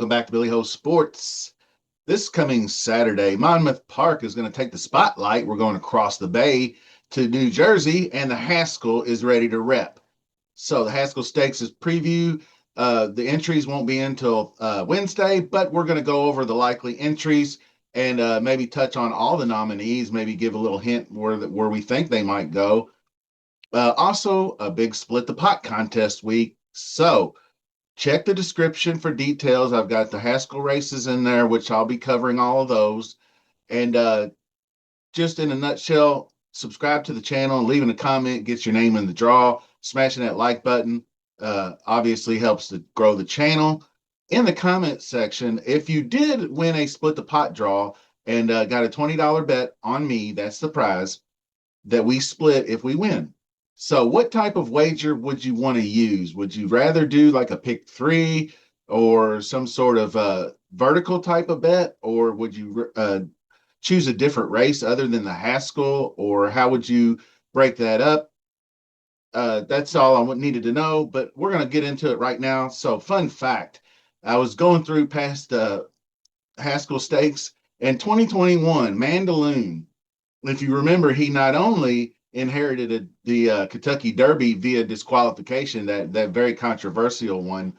welcome back to Billy Ho Sports. This coming Saturday, Monmouth Park is going to take the spotlight. We're going across the bay to New Jersey, and the Haskell is ready to rep. So the Haskell Stakes is preview. The entries won't be until Wednesday, but we're going to go over the likely entries and maybe touch on all the nominees, maybe give a little hint where we think they might go. Also, a big split the pot contest week. So check the description for details. I've got the Haskell races in there, which I'll be covering all of those. And just in a nutshell, subscribe to the channel and leaving a comment gets your name in the draw. Smashing that like button obviously helps to grow the channel. In the comment section, if you did win a split the pot draw and got a $20 bet on me, that's the prize that we split if we win. So what type of wager would you want to use? Would you rather do like a pick three or some sort of vertical type of bet, or would you choose a different race other than the Haskell, or how would you break that up? That's all I needed to know, but we're going to get into it right now. So fun fact, I was going through past Haskell Stakes in 2021, Mandaloon. If you remember, he not only inherited the Kentucky Derby via disqualification, that very controversial one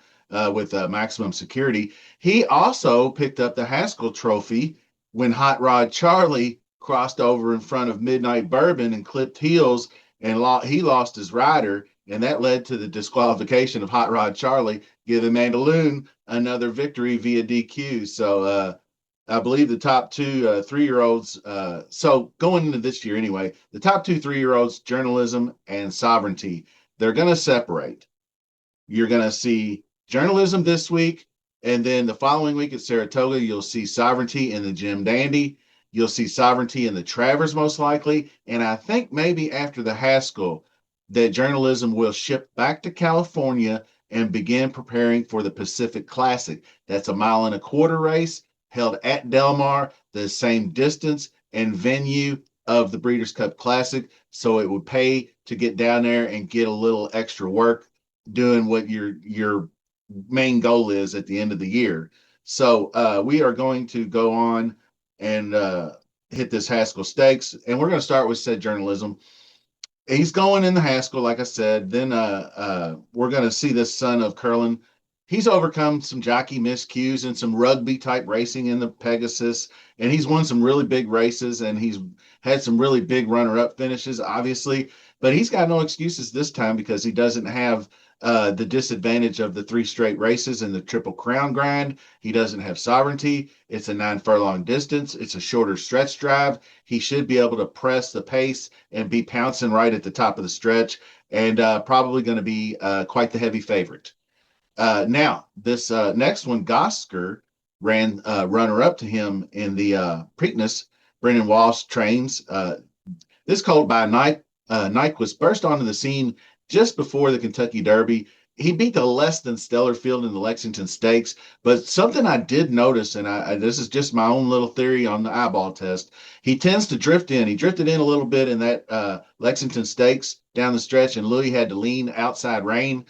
with maximum security. He also picked up the Haskell Trophy when Hot Rod Charlie crossed over in front of Midnight Bourbon and clipped heels, and he lost his rider, and that led to the disqualification of Hot Rod Charlie, giving Mandaloon another victory via DQ. So I believe the top two 3-year-olds, so going into this year anyway, the top two 3-year-olds, journalism and sovereignty, they're going to separate. You're going to see journalism this week, and then the following week at Saratoga, you'll see sovereignty in the Jim Dandy. You'll see sovereignty in the Travers most likely, and I think maybe after the Haskell, that journalism will ship back to California and begin preparing for the Pacific Classic. That's a 1.25-mile race held at Del Mar, the same distance and venue of the Breeders' Cup Classic. So it would pay to get down there and get a little extra work doing what your main goal is at the end of the year. So we are going to go on and hit this Haskell Stakes, and we're going to start with said journalism. He's going in the Haskell, like I said. Then we're going to see this son of Curlin. He's overcome some jockey miscues and some rugby type racing in the Pegasus, and he's won some really big races, and he's had some really big runner-up finishes, obviously, but he's got no excuses this time because he doesn't have the disadvantage of the 3 straight races and the Triple Crown grind. He doesn't have sovereignty. It's a 9-furlong distance. It's a shorter stretch drive. He should be able to press the pace and be pouncing right at the top of the stretch, and probably going to be quite the heavy favorite. Now, this next one, Gosger, ran runner-up to him in the Preakness. Brendan Walsh trains. This colt by Nyquist burst onto the scene just before the Kentucky Derby. He beat the less than stellar field in the Lexington Stakes, but something I did notice, and this is just my own little theory on the eyeball test, he tends to drift in. He drifted in a little bit in that Lexington Stakes down the stretch, and Louis had to lean outside rein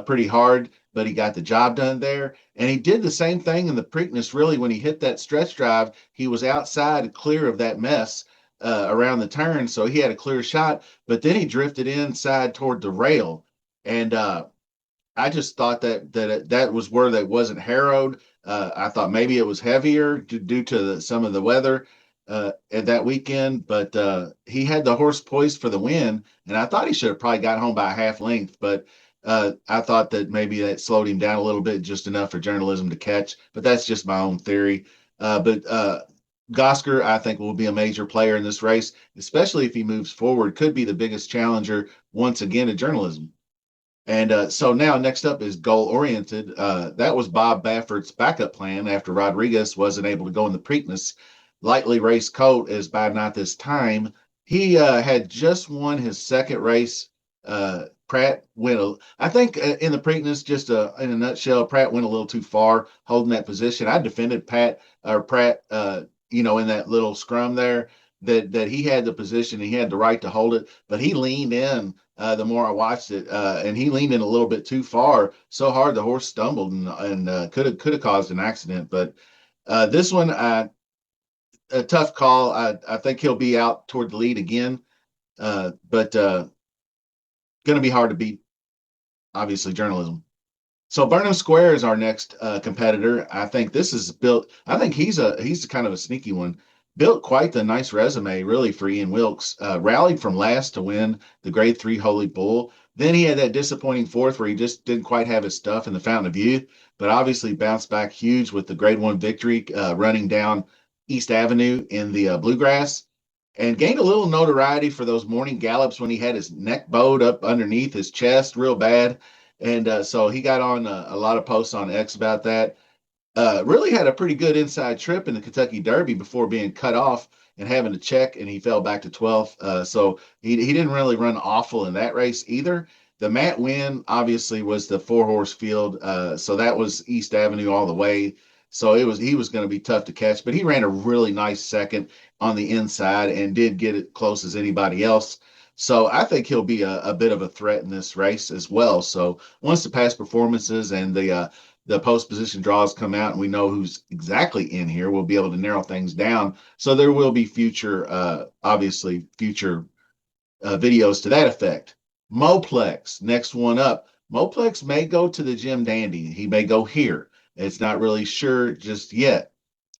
pretty hard, but he got the job done there. And he did the same thing in the Preakness, really. When he hit that stretch drive, he was outside clear of that mess around the turn, so he had a clear shot, but then he drifted inside toward the rail. And I just thought that was where that wasn't harrowed. I thought maybe it was heavier due to some of the weather at that weekend, but he had the horse poised for the win, and I thought he should have probably got home by a half length, but I thought that maybe that slowed him down a little bit, just enough for journalism to catch, but that's just my own theory. But Gossker, I think, will be a major player in this race, especially if he moves forward, could be the biggest challenger once again to journalism. And so now next up is Goal Oriented. That was Bob Baffert's backup plan after Rodriguez wasn't able to go in the Preakness. Lightly raced colt is by not this time. He had just won his second race. Pratt went, I think in the Preakness, just in a nutshell, Pratt went a little too far holding that position. I defended Pratt, in that little scrum there, that he had the position, he had the right to hold it, but he leaned in the more I watched it. And he leaned in a little bit too far, so hard the horse stumbled and could have caused an accident. But this one, a tough call. I think he'll be out toward the lead again, but going to be hard to beat. Obviously, journalism. So Burnham Square is our next competitor. I think this is built. I think he's kind of a sneaky one. Built quite the nice resume, really, for Ian Wilks. Rallied from last to win the Grade 3 Holy Bull. Then he had that disappointing fourth where he just didn't quite have his stuff in the Fountain of Youth, but obviously bounced back huge with the Grade 1 victory, running down East Avenue in the Bluegrass, and gained a little notoriety for those morning gallops when he had his neck bowed up underneath his chest real bad. And so he got on a lot of posts on X about that. Really had a pretty good inside trip in the Kentucky Derby before being cut off and having to check, and he fell back to 12th. So he didn't really run awful in that race either. The Matt win obviously was the 4 horse field, so that was East Avenue all the way. So he was going to be tough to catch, but he ran a really nice second on the inside and did get it close as anybody else. So I think he'll be a bit of a threat in this race as well. So once the past performances and the post position draws come out and we know who's exactly in here, we'll be able to narrow things down. So there will be obviously future videos to that effect. Moplex, next one up. Moplex may go to the Jim Dandy. He may go here. It's not really sure just yet.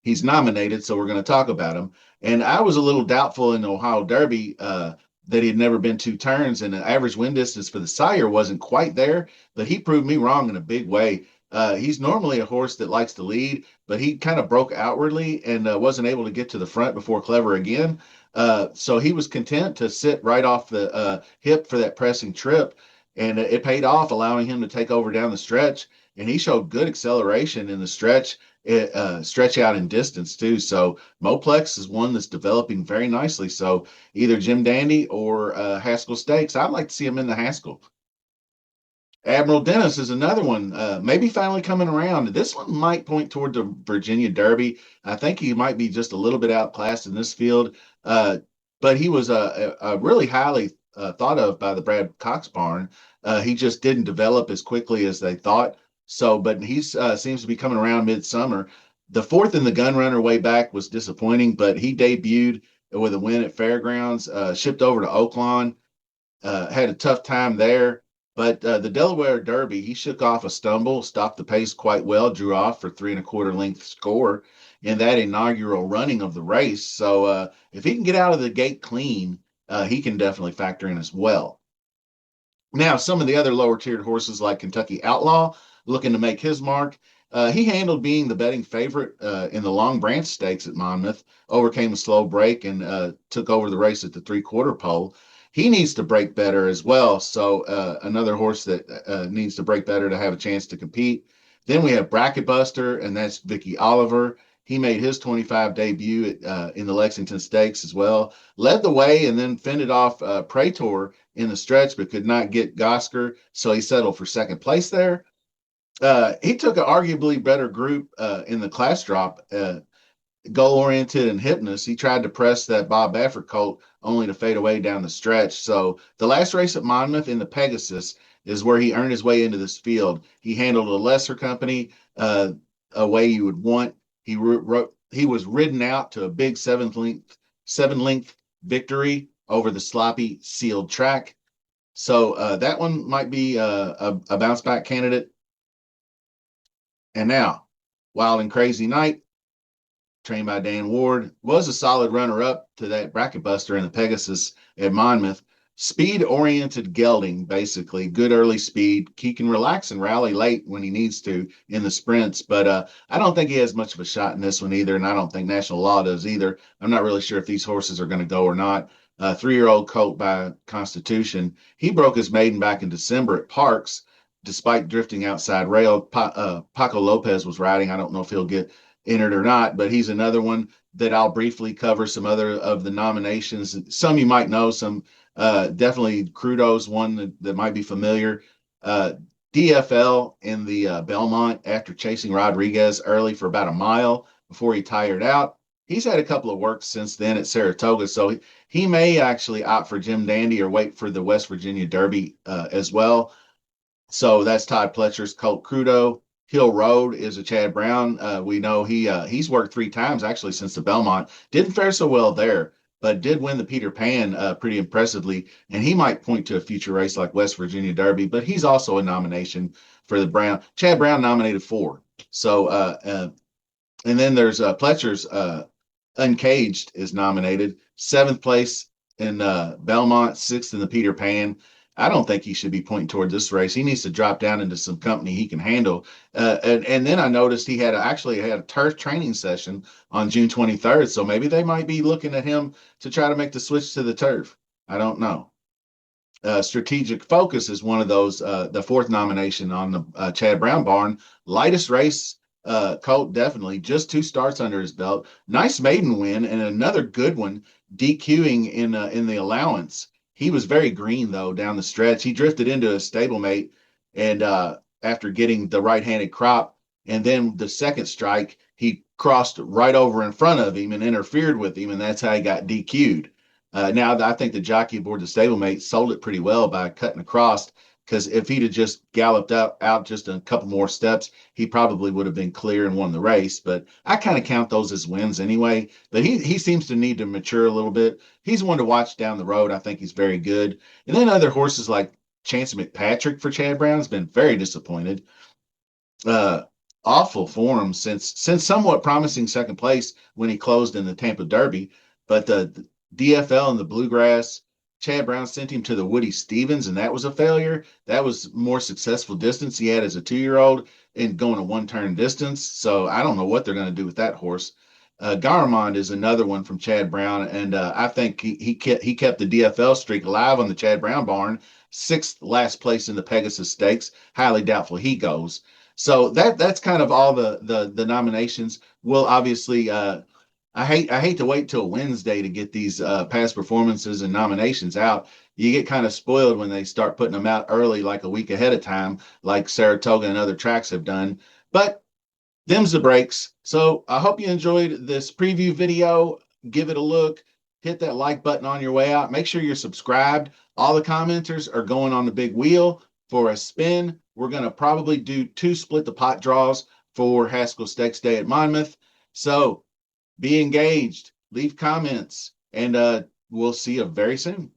He's nominated, so we're going to talk about him. And I was a little doubtful in the Ohio Derby that he had never been 2 turns, and the average win distance for the sire wasn't quite there, but he proved me wrong in a big way. He's normally a horse that likes to lead, but he kind of broke outwardly and wasn't able to get to the front before Clever again. So he was content to sit right off the hip for that pressing trip, and it paid off, allowing him to take over down the stretch. And he showed good acceleration in the stretch, stretch out in distance too. So Moplex is one that's developing very nicely. So either Jim Dandy or Haskell Stakes. I'd like to see him in the Haskell. Admiral Dennis is another one, maybe finally coming around. This one might point toward the Virginia Derby. I think he might be just a little bit outclassed in this field, but he was a really highly thought of by the Brad Cox barn. He just didn't develop as quickly as they thought. So, but he seems to be coming around midsummer. The fourth in the gun runner way back was disappointing, but he debuted with a win at Fairgrounds, shipped over to Oaklawn, had a tough time there. But the Delaware Derby, he shook off a stumble, stopped the pace quite well, drew off for 3 1/4 length score in that inaugural running of the race. So if he can get out of the gate clean, he can definitely factor in as well. Now, some of the other lower tiered horses like Kentucky Outlaw looking to make his mark. He handled being the betting favorite in the Long Branch Stakes at Monmouth, overcame a slow break and took over the race at the 3/4 pole. He needs to break better as well. So another horse that needs to break better to have a chance to compete. Then we have Bracket Buster, and that's Vicky Oliver. He made his 25 debut in the Lexington Stakes as well. Led the way and then fended off Praetor in the stretch, but could not get Gosger, so he settled for second place there. He took an arguably better group in the class drop, goal oriented and Hypnus. He tried to press that Bob Baffert colt only to fade away down the stretch. So the last race at Monmouth in the Pegasus is where he earned his way into this field. He handled a lesser company a way you would want. He was ridden out to a big 7 length victory over the sloppy sealed track. So that one might be a bounce back candidate. And now, Wild and Crazy Night, trained by Dan Ward, was a solid runner-up to that Bracket Buster in the Pegasus at Monmouth. Speed-oriented gelding, basically. Good early speed. He can relax and rally late when he needs to in the sprints, but I don't think he has much of a shot in this one either, and I don't think National Law does either. I'm not really sure if these horses are going to go or not. 3-year-old colt by Constitution. He broke his maiden back in December at Parks, despite drifting outside rail. Paco Lopez was riding. I don't know if he'll get entered or not, but he's another one that I'll briefly cover some other of the nominations. Some you might know, some definitely Crudo's one that might be familiar. DFL in the Belmont after chasing Rodriguez early for about a mile before he tired out. he's had a couple of works since then at Saratoga, so he may actually opt for Jim Dandy or wait for the West Virginia Derby as well. So that's Todd Pletcher's Colt Crudo. Hill Road is a Chad Brown. We know he's worked 3 times actually since the Belmont. Didn't fare so well there, but did win the Peter Pan pretty impressively. And he might point to a future race like West Virginia Derby, but he's also a nomination for the Brown. Chad Brown nominated 4. So and then there's Pletcher's Uncaged is nominated, 7th place in Belmont, 6th in the Peter Pan. I don't think he should be pointing toward this race. He needs to drop down into some company he can handle. And then I noticed he actually had a turf training session on June 23rd. So maybe they might be looking at him to try to make the switch to the turf. I don't know. Strategic Focus is one of those, the 4th nomination on the Chad Brown barn. Lightest race, Colt, definitely. Just 2 starts under his belt. Nice maiden win and another good one, DQing in the allowance. He was very green, though, down the stretch. He drifted into a stablemate and after getting the right-handed crop, and then the second strike, he crossed right over in front of him and interfered with him, and that's how he got DQ'd. Now, I think the jockey aboard the stablemate sold it pretty well by cutting across, because if he'd have just galloped out just a couple more steps, he probably would have been clear and won the race. But I kind of count those as wins anyway. But he seems to need to mature a little bit. He's one to watch down the road. I think he's very good. And then other horses like Chance McPatrick for Chad Brown has been very disappointed. Uh, Awful form since somewhat promising second place when he closed in the Tampa Derby, but the DFL and the Bluegrass, Chad Brown sent him to the Woody Stevens, and that was a failure. That was more successful distance he had as a 2-year-old and going a 1-turn distance. So I don't know what they're going to do with that horse. Garamond is another one from Chad Brown, and I think he kept the DFL streak alive on the Chad Brown barn. 6th last place in the Pegasus Stakes. Highly doubtful he goes. So that's kind of all the nominations. We'll obviously I hate to wait till Wednesday to get these past performances and nominations out. You get kind of spoiled when they start putting them out early, like a week ahead of time, like Saratoga and other tracks have done. But them's the breaks. So I hope you enjoyed this preview video. Give it a look. Hit that like button on your way out. Make sure you're subscribed. All the commenters are going on the big wheel for a spin. We're going to probably do 2 split the pot draws for Haskell Stakes Day at Monmouth. So be engaged, leave comments, and we'll see you very soon.